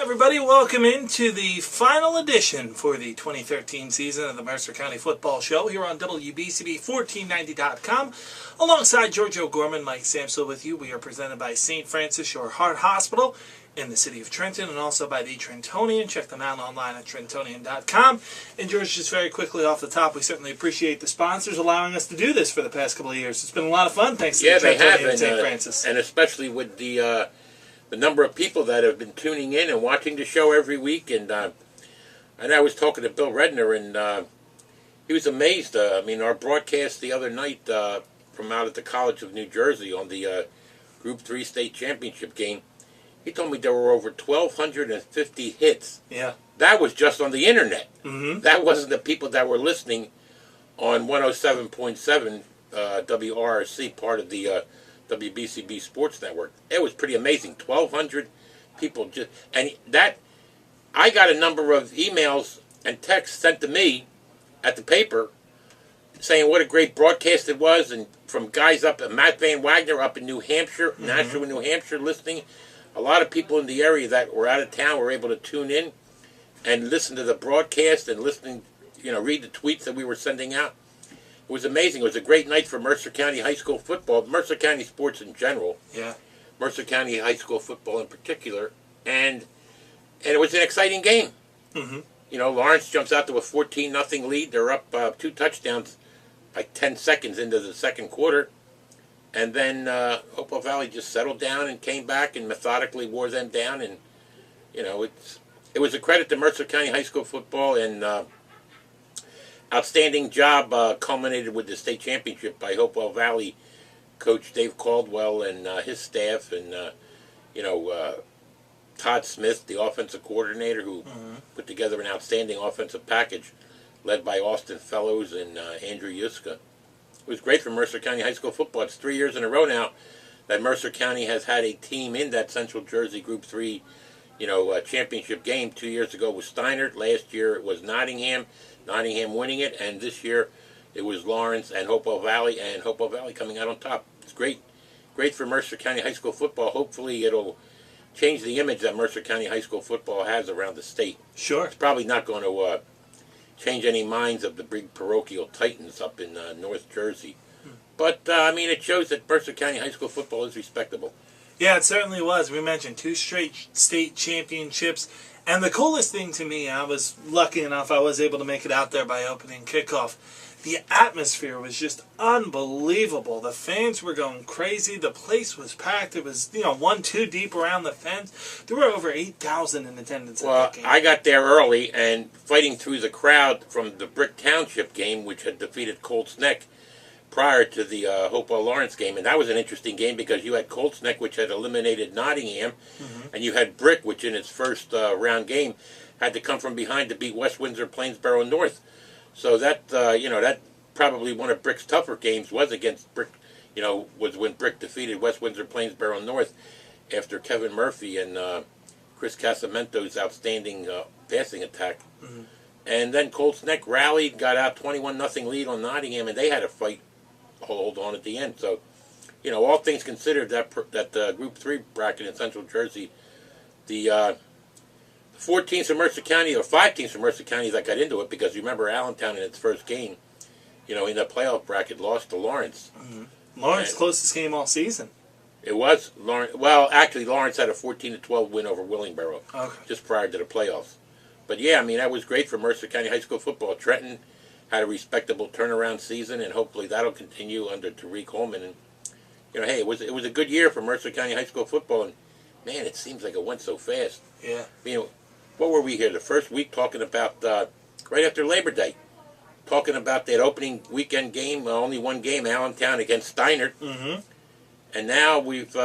everybody, welcome into the final edition for the 2013 season of the Mercer County Football Show here on WBCB1490.com. Alongside George O'Gorman, Mike Samsel with you. We are presented by St. Francis Shore Heart Hospital in the city of Trenton and also by the Trentonian. Check them out online at Trentonian.com. And George, just very quickly off the top, we certainly appreciate the sponsors allowing us to do this for the past couple of years. It's been a lot of fun thanks to the Trentonian and St. Francis. And especially with the number of people that have been tuning in and watching the show every week. And I was talking to Bill Redner, and he was amazed. Our broadcast the other night from out at the College of New Jersey on the Group 3 state championship game, he told me there were over 1,250 hits. Yeah. That was just on the internet. Mm-hmm. That wasn't the people that were listening on 107.7 WRRC, part of the WBCB Sports Network. It was pretty amazing. 1,200 people just, and that, I got a number of emails and texts sent to me at the paper saying what a great broadcast it was, and from guys up at Matt Van Wagner up in New Hampshire, mm-hmm. Nashua, New Hampshire, listening. A lot of people in the area that were out of town were able to tune in and listen to the broadcast and read the tweets that we were sending out. It was amazing. It was a great night for Mercer County High School football, Mercer County sports in general. Yeah. Mercer County High School football in particular. And it was an exciting game. Mm-hmm. Lawrence jumps out to a 14-0 lead. They're up 2 touchdowns like 10 seconds into the second quarter. And then Hopewell Valley just settled down and came back and methodically wore them down. And, it was a credit to Mercer County High School football, and outstanding job culminated with the state championship by Hopewell Valley coach Dave Caldwell and his staff, and Todd Smith, the offensive coordinator, who mm-hmm. put together an outstanding offensive package led by Austin Fellows and Andrew Yuska. It was great for Mercer County High School football. It's 3 years in a row now that Mercer County has had a team in that Central Jersey Group 3 championship game. 2 years ago was Steinert. Last year it was Nottingham winning it, and this year it was Lawrence and Hopewell Valley coming out on top. It's great for Mercer County High School football. Hopefully it'll change the image that Mercer County High School football has around the state. Sure. It's probably not going to change any minds of the big parochial titans up in North Jersey. But, it shows that Mercer County High School football is respectable. Yeah, it certainly was. We mentioned 2 straight state championships. And the coolest thing to me, I was lucky enough I was able to make it out there by opening kickoff. The atmosphere was just unbelievable. The fans were going crazy. The place was packed. It was, 1-2 deep around the fence. There were over 8,000 in attendance at that game. I got there early, and fighting through the crowd from the Brick Township game, which had defeated Colts Neck prior to the Hopewell Lawrence game. And that was an interesting game because you had Colts Neck, which had eliminated Nottingham, mm-hmm. and you had Brick, which in its first round game had to come from behind to beat West Windsor Plainsboro North. So that, that probably one of Brick's tougher games was against Brick, was when Brick defeated West Windsor Plainsboro North after Kevin Murphy and Chris Casamento's outstanding passing attack. Mm-hmm. And then Colts Neck rallied, got out 21-0 lead on Nottingham, and they had a fight hold on at the end. So, all things considered, that Group 3 bracket in Central Jersey, the 4 teams from Mercer County, or 5 teams from Mercer County that got into it, because you remember Allentown in its first game, in the playoff bracket, lost to Lawrence. Mm-hmm. Lawrence closest game all season. It was Lawrence. Well, actually, Lawrence had a 14-12 win over Willingboro, just prior to the playoffs. But yeah, that was great for Mercer County High School football. Trenton had a respectable turnaround season, and hopefully that'll continue under Tariq Holman. And hey, it was a good year for Mercer County High School football. And man, it seems like it went so fast. Yeah. What were we here the first week talking about? Right after Labor Day, talking about that opening weekend game, only one game, Allentown against Steinert. Mm-hmm. And now we've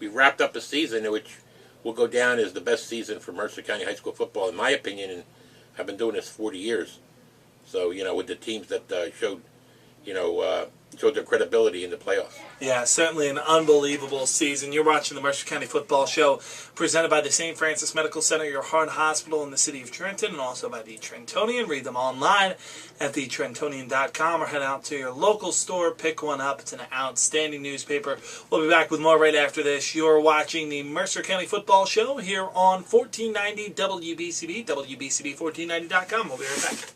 wrapped up a season which will go down as the best season for Mercer County High School football, in my opinion, and I've been doing this 40 years. So, with the teams that showed, showed their credibility in the playoffs. Yeah, certainly an unbelievable season. You're watching the Mercer County Football Show, presented by the St. Francis Medical Center, your heart hospital in the city of Trenton, and also by the Trentonian. Read them online at thetrentonian.com or head out to your local store, pick one up. It's an outstanding newspaper. We'll be back with more right after this. You're watching the Mercer County Football Show here on 1490 WBCB, WBCB1490.com. We'll be right back.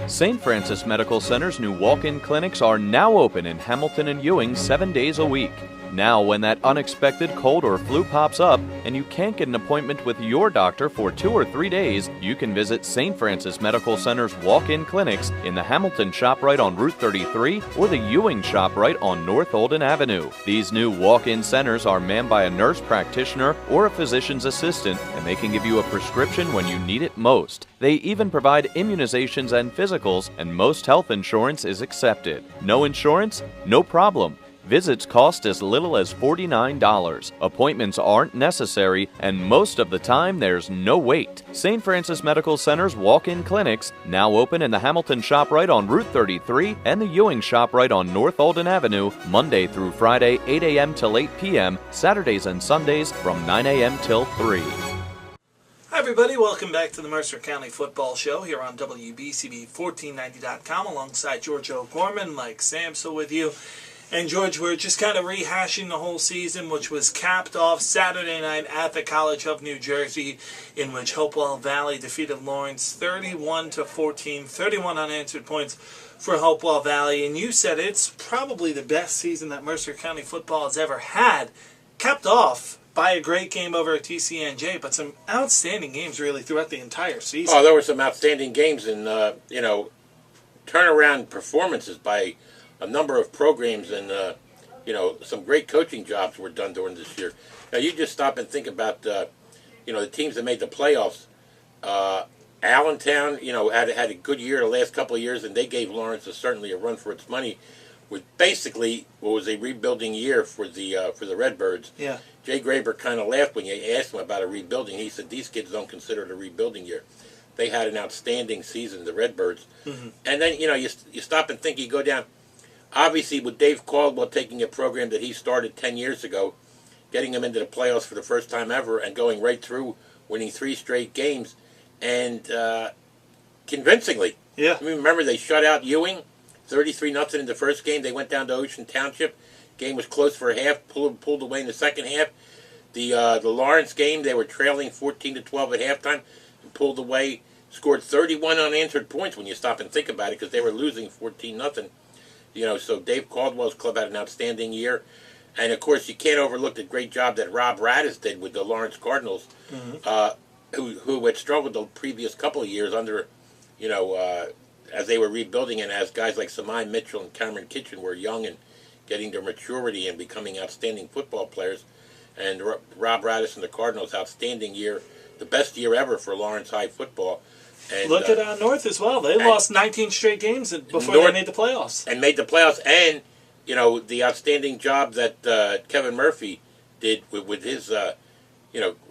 St. Francis Medical Center's new walk-in clinics are now open in Hamilton and Ewing 7 days a week. Now, when that unexpected cold or flu pops up and you can't get an appointment with your doctor for 2 or 3 days, you can visit St. Francis Medical Center's walk-in clinics in the Hamilton ShopRite on Route 33 or the Ewing ShopRite on North Holden Avenue. These new walk-in centers are manned by a nurse practitioner or a physician's assistant, and they can give you a prescription when you need it most. They even provide immunizations and physicals, and most health insurance is accepted. No insurance? No problem. Visits cost as little as $49. Appointments aren't necessary, and most of the time there's no wait. St. Francis Medical Center's walk-in clinics, now open in the Hamilton ShopRite on Route 33 and the Ewing ShopRite on North Holden Avenue, Monday through Friday, 8 a.m. till 8 p.m., Saturdays and Sundays from 9 a.m. till 3. Hi everybody, welcome back to the Mercer County Football Show here on WBCB1490.com alongside George O'Gorman, Mike Sampson with you. And George, we're just kind of rehashing the whole season, which was capped off Saturday night at the College of New Jersey, in which Hopewell Valley defeated Lawrence 31-14, 31 unanswered points for Hopewell Valley. And you said it's probably the best season that Mercer County football has ever had, capped off by a great game over at TCNJ, but some outstanding games really throughout the entire season. Oh, there were some outstanding games and, turnaround performances by a number of programs, and some great coaching jobs were done during this year. Now you just stop and think about the teams that made the playoffs. Allentown, had a good year the last couple of years, and they gave Lawrence certainly a run for its money, with basically what was a rebuilding year for the Redbirds. Yeah. Jay Graber kind of laughed when you asked him about a rebuilding. He said these kids don't consider it a rebuilding year. They had an outstanding season, the Redbirds. Mm-hmm. And then you stop and think, you go down. Obviously, with Dave Caldwell taking a program that he started 10 years ago, getting them into the playoffs for the first time ever, and going right through, winning 3 straight games, and convincingly. Yeah. I mean, remember, they shut out Ewing, 33-0 in the first game. They went down to Ocean Township. Game was close for a half, pulled away in the second half. The Lawrence game, they were trailing 14-12 at halftime, and pulled away, scored 31 unanswered points when you stop and think about it, because they were losing 14-0. So Dave Caldwell's club had an outstanding year. And, of course, you can't overlook the great job that Rob Radis did with the Lawrence Cardinals, who had struggled the previous couple of years under, as they were rebuilding, and as guys like Samai Mitchell and Cameron Kitchen were young and getting their maturity and becoming outstanding football players. And Rob Radis and the Cardinals, outstanding year, the best year ever for Lawrence High football. And, look at North as well. They lost 19 straight games before they made the playoffs. And made the playoffs. And, the outstanding job that Kevin Murphy did with his,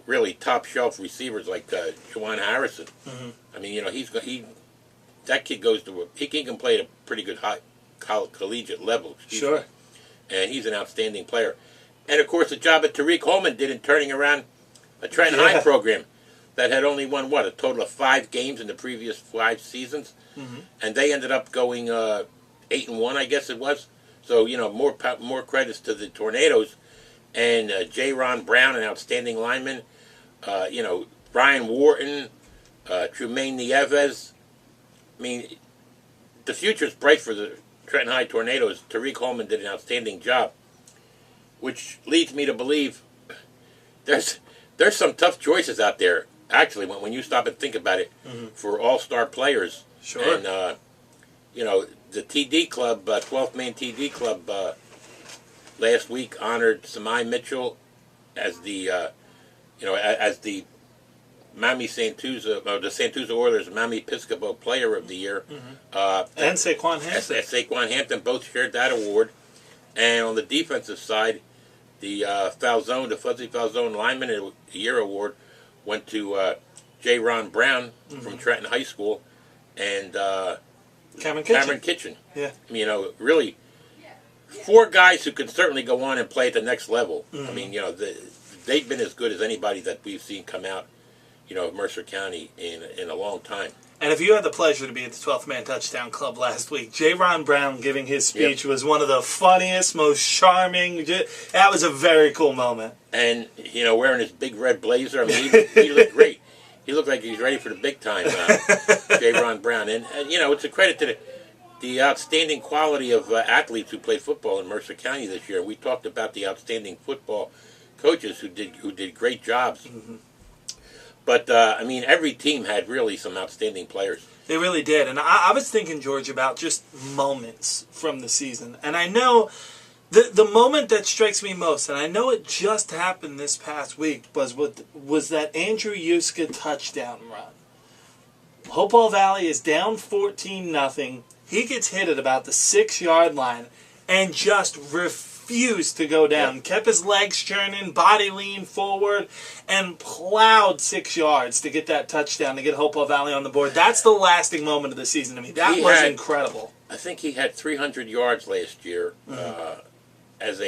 really top-shelf receivers like Juwan Harrison. Mm-hmm. I mean, that kid he can play at a pretty good high collegiate level. Sure. Me. And he's an outstanding player. And, of course, the job that Tariq Holman did in turning around a Trenton High program that had only won, a total of 5 games in the previous 5 seasons. Mm-hmm. And they ended up going 8-1, I guess it was. So, more credits to the Tornadoes. And J. Ron Brown, an outstanding lineman. Brian Wharton, Trumaine Nieves. I mean, the future's bright for the Trenton High Tornadoes. Tariq Holman did an outstanding job, which leads me to believe there's some tough choices out there. Actually, when you stop and think about it, for all-star players. Sure. And, the TD Club, 12th Man TD Club, last week honored Samai Mitchell as the, as the Mami Santuza, the Santuza Oilers Mami Piscopo Player of the Year. Mm-hmm. And Saquon Hampton. Saquon Hampton both shared that award. And on the defensive side, the Fuzzy Falzone Lineman of the Year award went to J. Ron Brown from Trenton High School and Cameron Kitchen. Yeah. I mean, really, four guys who could certainly go on and play at the next level. Mm-hmm. I mean, they've been as good as anybody that we've seen come out, of Mercer County in a long time. And if you had the pleasure to be at the 12th Man Touchdown Club last week, J. Ron Brown giving his speech was one of the funniest, most charming. That was a very cool moment. And, wearing his big red blazer, I mean, he looked great. He looked like he's ready for the big time, J. Ron Brown. And it's a credit to the outstanding quality of athletes who played football in Mercer County this year. We talked about the outstanding football coaches who did great jobs. Mm-hmm. But, every team had really some outstanding players. They really did. And I was thinking, George, about just moments from the season. And I know the moment that strikes me most, and I know it just happened this past week, was that Andrew Yuska touchdown run. Hopewell Valley is down 14-0. He gets hit at about the 6-yard line and just refused to go down. Yep. Kept his legs churning, body leaned forward, and plowed 6 yards to get that touchdown, to get Hopewell Valley on the board. That's the lasting moment of the season to me. That was incredible. I think he had 300 yards last year as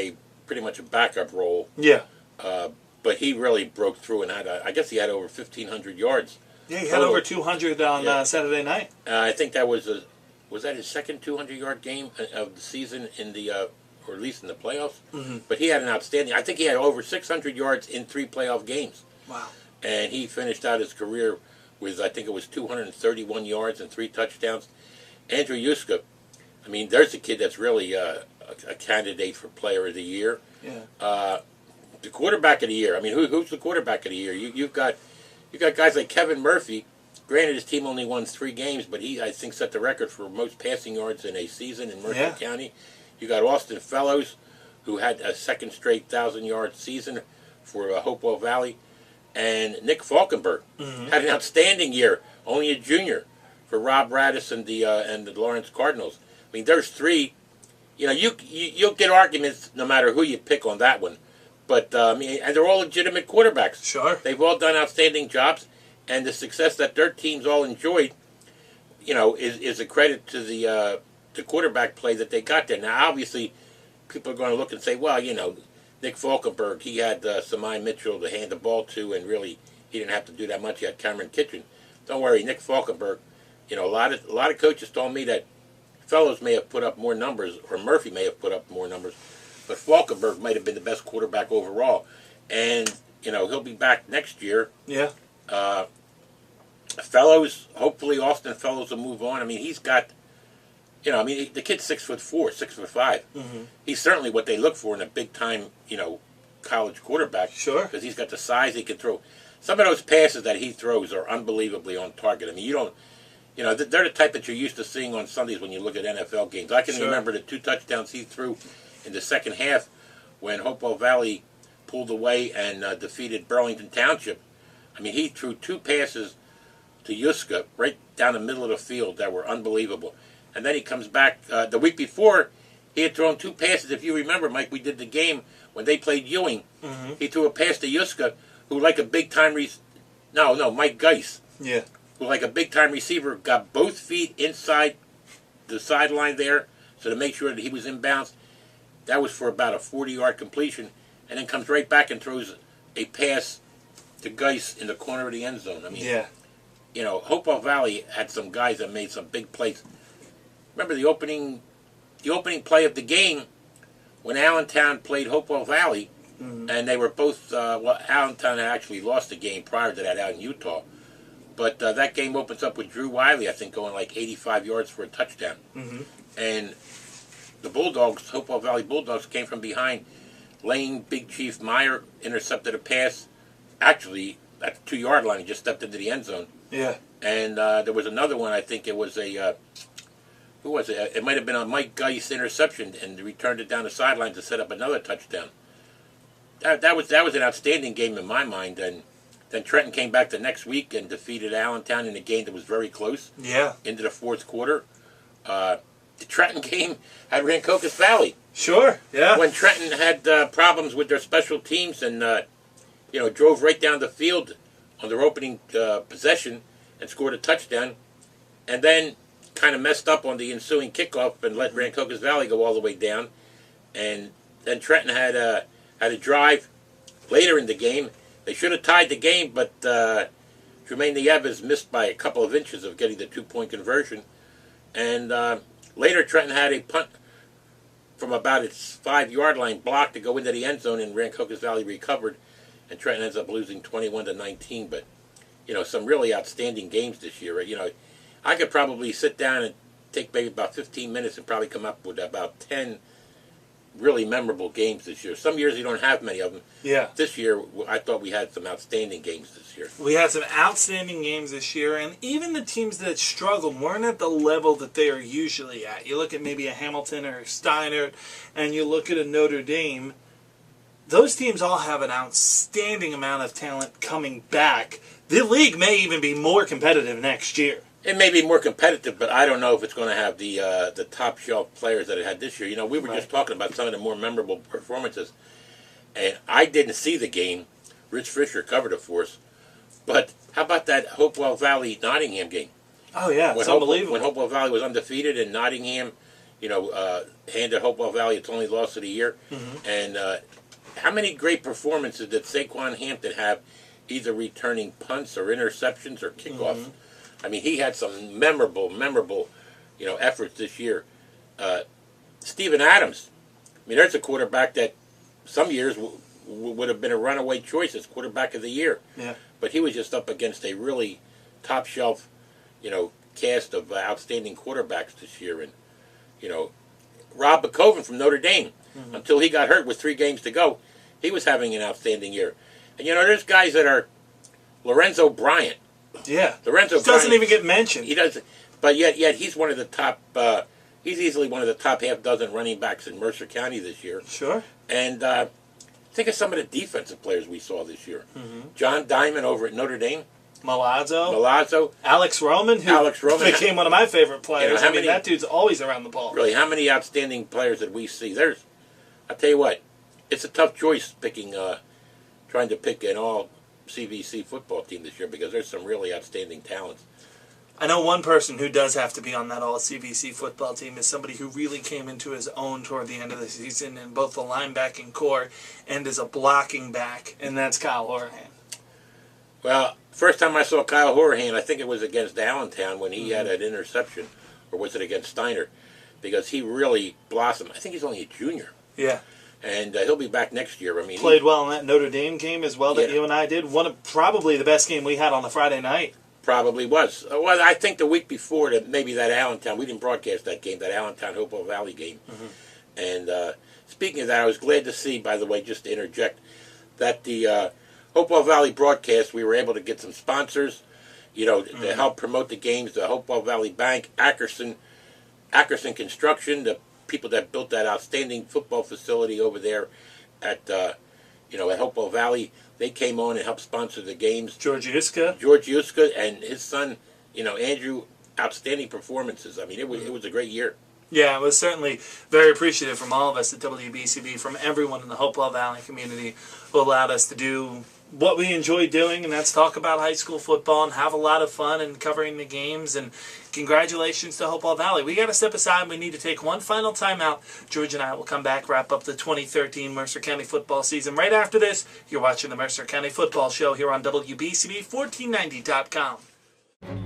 pretty much a backup role. Yeah. But he really broke through and I guess he had over 1,500 yards. Yeah, he had over 200 on Saturday night. I think that was that his second 200-yard game of the season or at least in the playoffs? Mm-hmm. But he had an outstanding. I think he had over 600 yards in 3 playoff games. Wow! And he finished out his career with, I think it was 231 yards and 3 touchdowns. Andrew Yuska, there's a kid that's really a candidate for Player of the Year. Yeah. The quarterback of the year. Who's the quarterback of the year? You've got guys like Kevin Murphy. Granted, his team only won 3 games, but he, I think, set the record for most passing yards in a season in Mercer County. You got Austin Fellows, who had a second straight 1,000-yard season for Hopewell Valley, and Nick Falkenberg had an outstanding year, only a junior, for Rob Radis and the Lawrence Cardinals. There's 3. You'll get arguments no matter who you pick on that one, but and they're all legitimate quarterbacks. Sure, they've all done outstanding jobs, and the success that their teams all enjoyed, is a credit to the quarterback play that they got there. Now, obviously, people are going to look and say, well, Nick Falkenberg, he had Samai Mitchell to hand the ball to, and really he didn't have to do that much. He had Cameron Kitchen. Don't worry, Nick Falkenberg. A lot of coaches told me that Fellows may have put up more numbers, or Murphy may have put up more numbers, but Falkenberg might have been the best quarterback overall. And he'll be back next year. Yeah. Fellows, hopefully Austin Fellows will move on. He's got. The kid's 6'4", 6'5". Mm-hmm. He's certainly what they look for in a big-time, college quarterback. Sure. Because he's got the size he can throw. Some of those passes that he throws are unbelievably on target. They're the type that you're used to seeing on Sundays when you look at NFL games. I can remember the 2 touchdowns he threw in the second half when Hopewell Valley pulled away and defeated Burlington Township. He threw 2 passes to Yuska right down the middle of the field that were unbelievable. And then he comes back. The week before, he had thrown 2 passes. If you remember, Mike, we did the game when they played Ewing. Mm-hmm. He threw a pass to Yuska, who like a big-time Mike Geis. Yeah. Who like a big-time receiver, got both feet inside the sideline there, so to make sure that he was inbounds. That was for about a 40-yard completion, and then comes right back and throws a pass to Geis in the corner of the end zone. Hopewell Valley had some guys that made some big plays. Remember the opening play of the game when Allentown played Hopewell Valley, and they were both, Allentown had actually lost the game prior to that out in Utah. But that game opens up with Drew Wiley, I think, going like 85 yards for a touchdown. Mm-hmm. And the Bulldogs, Hopewell Valley Bulldogs, came from behind. Lane Big Chief Meyer intercepted a pass. Actually, at the 2-yard line, he just stepped into the end zone. Yeah. And there was another one, I think it was who was it? It might have been a Mike Geis interception, and returned it down the sideline to set up another touchdown. That was an outstanding game in my mind. And then Trenton came back the next week and defeated Allentown in a game that was very close. Yeah. Into the 4th quarter. The Trenton game had Rancocas Valley. Sure. Yeah. When Trenton had problems with their special teams and drove right down the field on their opening possession and scored a touchdown, and then kind of messed up on the ensuing kickoff and let Rancocas Valley go all the way down. and then Trenton had a drive later in the game. They should have tied the game, but Jermaine Nieves missed by a couple of inches of getting the 2-point conversion. And later Trenton had a punt from about its 5-yard line blocked to go into the end zone, and Rancocas Valley recovered, and Trenton ends up losing 21-19. But, some really outstanding games this year. I could probably sit down and take maybe about 15 minutes and probably come up with about 10 really memorable games this year. Some years you don't have many of them. Yeah. This year, I thought we had some outstanding games this year. We had some outstanding games this year, and even the teams that struggled weren't at the level that they are usually at. You look at maybe a Hamilton or a Steiner, and you look at a Notre Dame. Those teams all have an outstanding amount of talent coming back. The league may even be more competitive next year. It may be more competitive, but I don't know if it's going to have the top shelf players that it had this year. We were just talking about some of the more memorable performances, and I didn't see the game. Rich Fisher covered it for us. But how about that Hopewell Valley Nottingham game? Oh yeah, it's unbelievable. When Hopewell Valley was undefeated and Nottingham, handed Hopewell Valley its only loss of the year, and how many great performances did Saquon Hampton have, either returning punts or interceptions or kickoffs? I mean, he had some memorable, efforts this year. Steven Adams. I mean, there's a quarterback that some years would have been a runaway choice as quarterback of the year. Yeah. But he was just up against a really top shelf, cast of outstanding quarterbacks this year. And, Rob McCoven from Notre Dame, until he got hurt with 3 games to go, he was having an outstanding year. And, there's guys that are Lorenzo Bryant. Yeah, Lorenzo doesn't even get mentioned. He doesn't, but yet he's one of the top. He's easily one of the top half dozen running backs in Mercer County this year. Sure. And think of some of the defensive players we saw this year. John Diamond over at Notre Dame. Malazzo. Alex Roman, who became one of my favorite players. That dude's always around the ball. Really, how many outstanding players did we see? I'll tell you what, it's a tough choice trying to pick an all CVC football team this year, because there's some really outstanding talents. I know one person who does have to be on that all CVC football team is somebody who really came into his own toward the end of the season in both the linebacking core and as a blocking back, and that's Kyle Horahan. Well, first time I saw Kyle Horahan, I think it was against Allentown when he had an interception, or was it against Steiner? Because he really blossomed. I think he's only a junior. Yeah. And he'll be back next year. I mean, played well in that Notre Dame game as well that you and I did. Probably the best game we had on the Friday night. Probably was. Well, I think the week before maybe that Allentown, we didn't broadcast that game, that Allentown Hopewell Valley game. And speaking of that, I was glad to see, by the way, just to interject, that the Hopewell Valley broadcast, we were able to get some sponsors, to help promote the games. The Hopewell Valley Bank, Ackerson Construction, the people that built that outstanding football facility over there at Hopewell Valley, they came on and helped sponsor the games. George Yuska and his son, Andrew, outstanding performances. I mean, it was a great year. Yeah, it was certainly very appreciative from all of us at WBCB, from everyone in the Hopewell Valley community who allowed us to do what we enjoy doing, and that's talk about high school football and have a lot of fun and covering the games. And congratulations to Hopewell Valley. We got to step aside. We need to take one final timeout. George and I will come back, wrap up the 2013 Mercer County football season. Right after this, you're watching the Mercer County Football Show here on WBCB1490.com.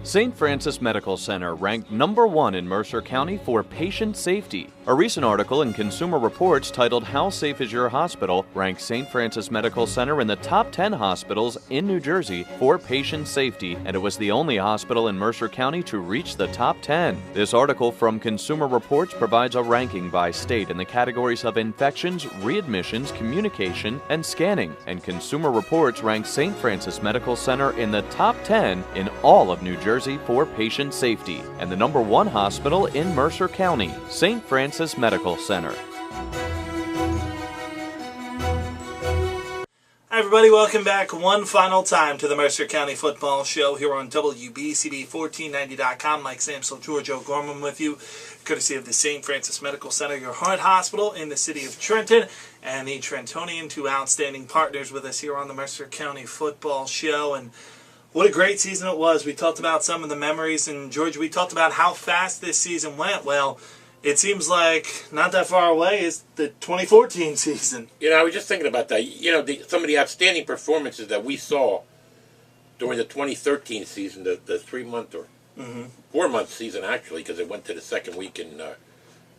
St. Francis Medical Center ranked #1 in Mercer County for patient safety. A recent article in Consumer Reports titled "How Safe is Your Hospital?" ranked St. Francis Medical Center in the top 10 hospitals in New Jersey for patient safety, and it was the only hospital in Mercer County to reach the top 10. This article from Consumer Reports provides a ranking by state in the categories of infections, readmissions, communication, and scanning, and Consumer Reports ranks St. Francis Medical Center in the top 10 in all of New Jersey for patient safety, and the #1 hospital in Mercer County, St. Francis Medical Center. Hi everybody, welcome back one final time to the Mercer County Football Show here on WBCB1490.com. Mike Samsel, George O'Gorman with you, courtesy of the St. Francis Medical Center, your heart hospital in the city of Trenton, and the Trentonian, two outstanding partners with us here on the Mercer County Football Show. And what a great season it was. We talked about some of the memories, and George, we talked about how fast this season went. Well, it seems like not that far away is the 2014 season. I was just thinking about that. Some of the outstanding performances that we saw during the 2013 season, the 3-month or 4-month season, actually, because it went to the second week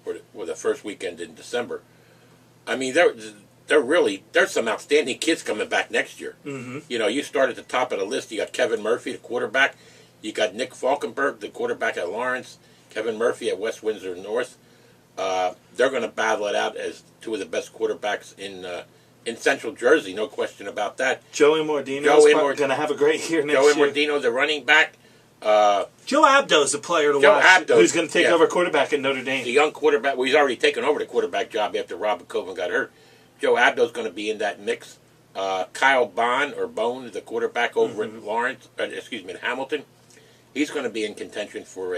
or the first weekend in December. I mean, there's some outstanding kids coming back next year. Mm-hmm. You start at the top of the list. You got Kevin Murphy, the quarterback. You got Nick Falkenberg, the quarterback at Lawrence. Kevin Murphy at West Windsor North. They're going to battle it out as two of the best quarterbacks in Central Jersey, no question about that. Joey Mordino's going to have a great year next year. Joey Mordino, the running back. Joe Abdo's the player to watch, who's going to take over quarterback at Notre Dame. The young quarterback. Well, he's already taken over the quarterback job after Robert Coven got hurt. Joe Abdo's going to be in that mix. Kyle Bond, the quarterback over at at Hamilton, he's going to be in contention for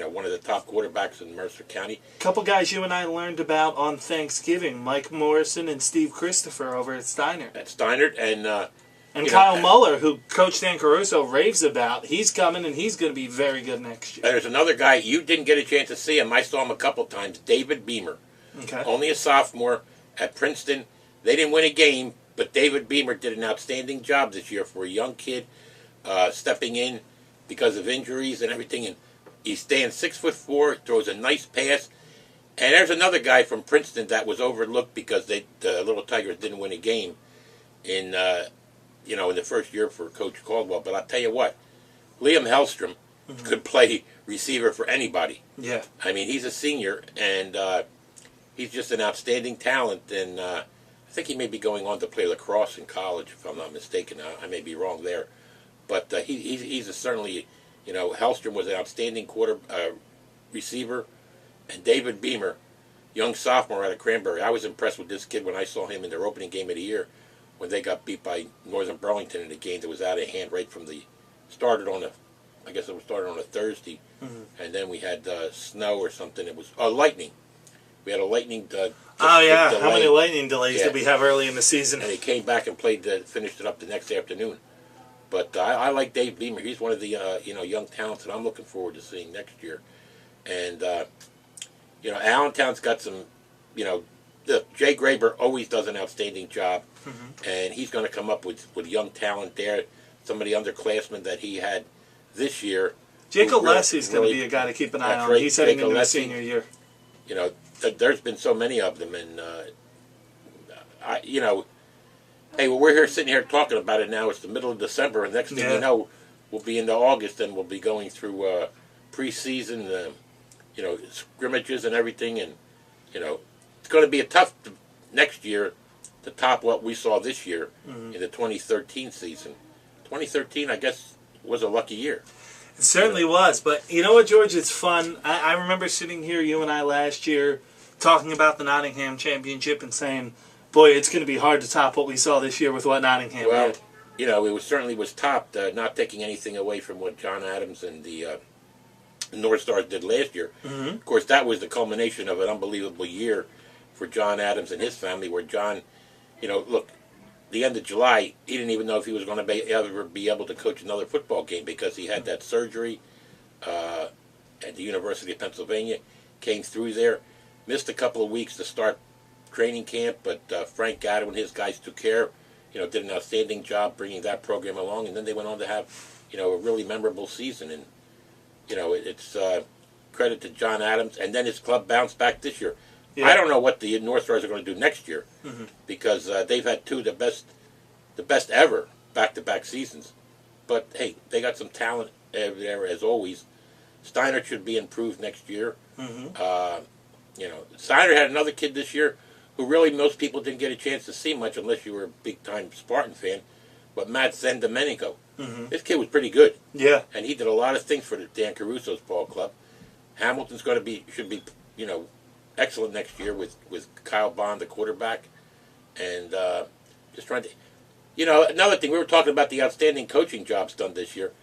one of the top quarterbacks in Mercer County. A couple guys you and I learned about on Thanksgiving, Mike Morrison and Steve Christopher over at Steiner. And Kyle Muller, who Coach Dan Caruso raves about, he's coming and he's going to be very good next year. There's another guy, you didn't get a chance to see him. I saw him a couple times, David Beamer. Okay. Only a sophomore at Princeton. They didn't win a game, but David Beamer did an outstanding job this year for a young kid stepping in because of injuries and everything. And he's staying 6'4", throws a nice pass. And there's another guy from Princeton that was overlooked because the Little Tigers didn't win a game in the first year for Coach Caldwell. But I'll tell you what, Liam Hellstrom could play receiver for anybody. Yeah. I mean, he's a senior, and he's just an outstanding talent. And I think he may be going on to play lacrosse in college, if I'm not mistaken. I may be wrong there. But he's certainly, Hellstrom was an outstanding receiver. And David Beamer, young sophomore out of Cranberry. I was impressed with this kid when I saw him in their opening game of the year when they got beat by Northern Burlington in a game that was out of hand right from started on a Thursday. Mm-hmm. And then we had snow or something. It was lightning. We had a lightning delay. How many lightning delays did we have early in the season? And he came back and finished it up the next afternoon. But I like Dave Beamer. He's one of the young talents that I'm looking forward to seeing next year. And Allentown's got some, Jay Graber always does an outstanding job, and he's going to come up with young talent there. Some of the underclassmen that he had this year. Jacob Lessie's going to be a guy to keep an eye on. Right. He's heading into his senior year. There's been so many of them, and hey, well, we're here sitting here talking about it now. It's the middle of December, and next thing you know, we'll be into August, and we'll be going through preseason, scrimmages and everything, and it's going to be a tough next year to top what we saw this year in the 2013 season. 2013, I guess, was a lucky year. It certainly was, but you know what, George? It's fun. I remember sitting here, you and I, last year, talking about the Nottingham Championship and saying, boy, it's going to be hard to top what we saw this year with what Nottingham did. It certainly was topped, not taking anything away from what John Adams and the North Stars did last year. Mm-hmm. Of course, that was the culmination of an unbelievable year for John Adams and his family, where John, look, the end of July, he didn't even know if he was going to ever be able to coach another football game because he had that surgery at the University of Pennsylvania, came through there, missed a couple of weeks to start training camp, but Frank Gatto and his guys took care, did an outstanding job bringing that program along, and then they went on to have, a really memorable season. And, it's credit to John Adams, and then his club bounced back this year. Yeah. I don't know what the North Stars are going to do next year because they've had two of the best ever back-to-back seasons. But, hey, they got some talent there as always. Steiner should be improved next year. Steiner had another kid this year who really most people didn't get a chance to see much unless you were a big-time Spartan fan, but Matt Zendomenico. This kid was pretty good. Yeah. And he did a lot of things for the Dan Caruso's ball club. Hamilton's should be excellent next year with Kyle Bond, the quarterback. And just trying to... another thing, we were talking about the outstanding coaching jobs done this year.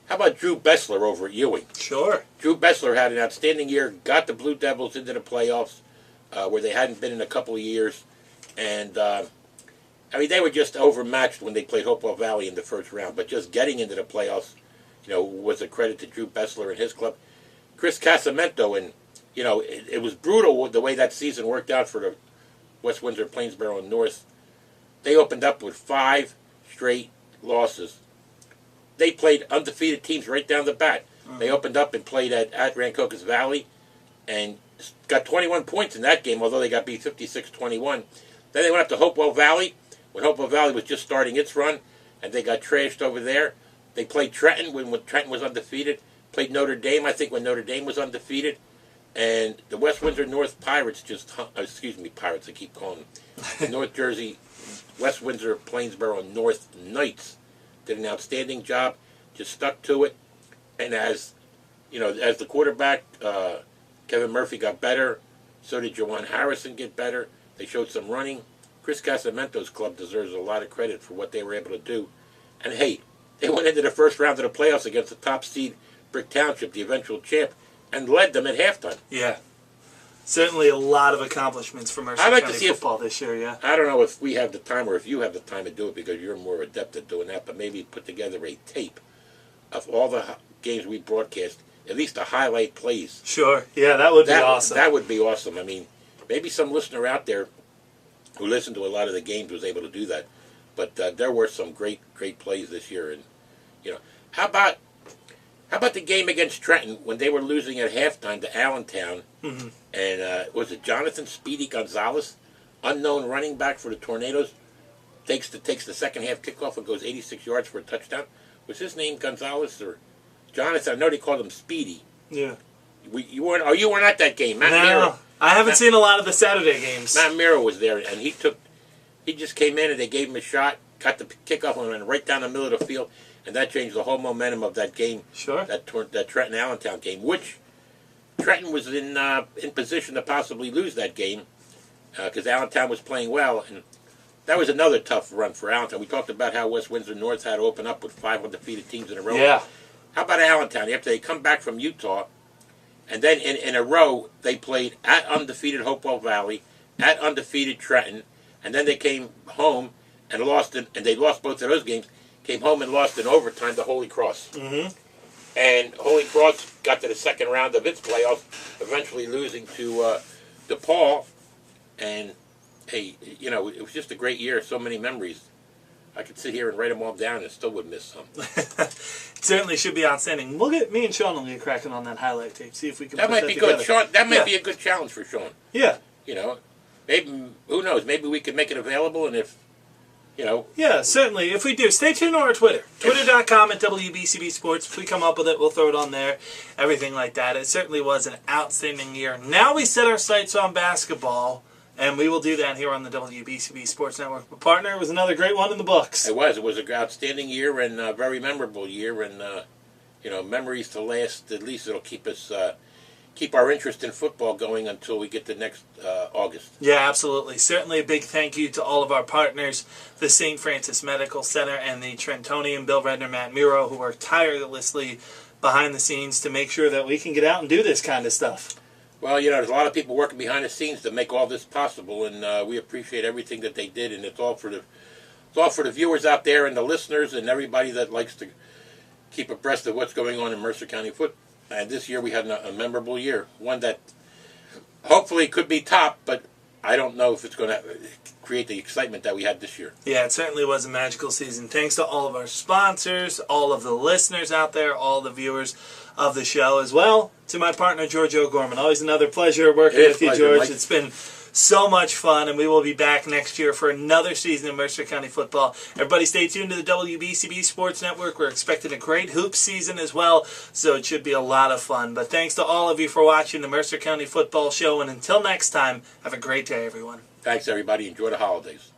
How about Drew Bessler over at Ewing? Sure. Drew Bessler had an outstanding year, got the Blue Devils into the playoffs, where they hadn't been in a couple of years. And, they were just overmatched when they played Hopewell Valley in the first round. But just getting into the playoffs, was a credit to Drew Bessler and his club. Chris Casamento and, it was brutal the way that season worked out for the West Windsor, Plainsboro, and North. They opened up with 5 straight losses. They played undefeated teams right down the bat. They opened up and played at Rancocas Valley and got 21 points in that game, although they got beat 56-21. Then they went up to Hopewell Valley when Hopewell Valley was just starting its run, and they got trashed over there. They played Trenton when Trenton was undefeated. Played Notre Dame, I think, when Notre Dame was undefeated. And the West Windsor North Pirates Pirates, I keep calling them. North Jersey, West Windsor, Plainsboro, and North Knights did an outstanding job, just stuck to it. And as the quarterback, Kevin Murphy got better, so did Jawan Harrison get better. They showed some running. Chris Casamento's club deserves a lot of credit for what they were able to do. And hey, they went into the first round of the playoffs against the top seed Brick Township, the eventual champ, and led them at halftime. Yeah. Certainly a lot of accomplishments for Mercer County football this year, yeah. I don't know if we have the time or if you have the time to do it because you're more adept at doing that, but maybe put together a tape of all the games we broadcast, at least the highlight plays. Sure. Yeah, that would be awesome. That would be awesome. I mean, maybe some listener out there who listened to a lot of the games was able to do that. But there were some great plays this year. And, how about the game against Trenton when they were losing at halftime to Allentown? Mm-hmm. And was it Jonathan Speedy Gonzalez, unknown running back for the Tornadoes, takes the second half kickoff and goes 86 yards for a touchdown? Was his name Gonzalez or Jonathan? I know they called him Speedy. Yeah. You weren't at that game. Matt No, Miro. I haven't seen a lot of the Saturday games. Matt Miro was there, and he just came in and they gave him a shot, got the kickoff and went right down the middle of the field, and that changed the whole momentum of that game. Sure. That Trenton-Allentown game, which Trenton was in position to possibly lose that game because Allentown was playing well, and that was another tough run for Allentown. We talked about how West Windsor North had to open up with 5 undefeated teams in a row. Yeah. How about Allentown? After they come back from Utah, and then in a row they played at undefeated Hopewell Valley, at undefeated Trenton, and then they came home and lost, and they lost both of those games. Came home and lost in overtime to Holy Cross. Mm-hmm. And Holy Cross got to the second round of its playoffs, eventually losing to DePaul. And, hey, it was just a great year. So many memories. I could sit here and write them all down and still would miss some. It certainly should be outstanding. Me and Sean will get cracking on that highlight tape. See if we can that put might that be together. good. Sean, that might be a good challenge for Sean. Yeah. Maybe, who knows, maybe we could make it available, and if, Yeah, certainly. If we do, stay tuned to our Twitter. Twitter.com at WBCB Sports. If we come up with it, we'll throw it on there. Everything like that. It certainly was an outstanding year. Now we set our sights on basketball, and we will do that here on the WBCB Sports Network. But partner, it was another great one in the books. It was an outstanding year and a very memorable year, and, memories to last. At least it'll keep us... keep our interest in football going until we get to next August. Yeah, absolutely. Certainly a big thank you to all of our partners, the St. Francis Medical Center and the Trentonian, Bill Redner, Matt Miro, who work tirelessly behind the scenes to make sure that we can get out and do this kind of stuff. Well, there's a lot of people working behind the scenes to make all this possible, and we appreciate everything that they did, and it's all for the viewers out there and the listeners and everybody that likes to keep abreast of what's going on in Mercer County football. And this year we had a memorable year, one that hopefully could be top, but I don't know if it's going to create the excitement that we had this year. Yeah, it certainly was a magical season. Thanks to all of our sponsors, all of the listeners out there, all the viewers of the show, as well to my partner, George O'Gorman. Always another pleasure working with you, George. Mike. It's been so much fun, and we will be back next year for another season of Mercer County football. Everybody stay tuned to the WBCB Sports Network. We're expecting a great hoop season as well, so it should be a lot of fun. But thanks to all of you for watching the Mercer County Football Show, and until next time, have a great day, everyone. Thanks, everybody. Enjoy the holidays.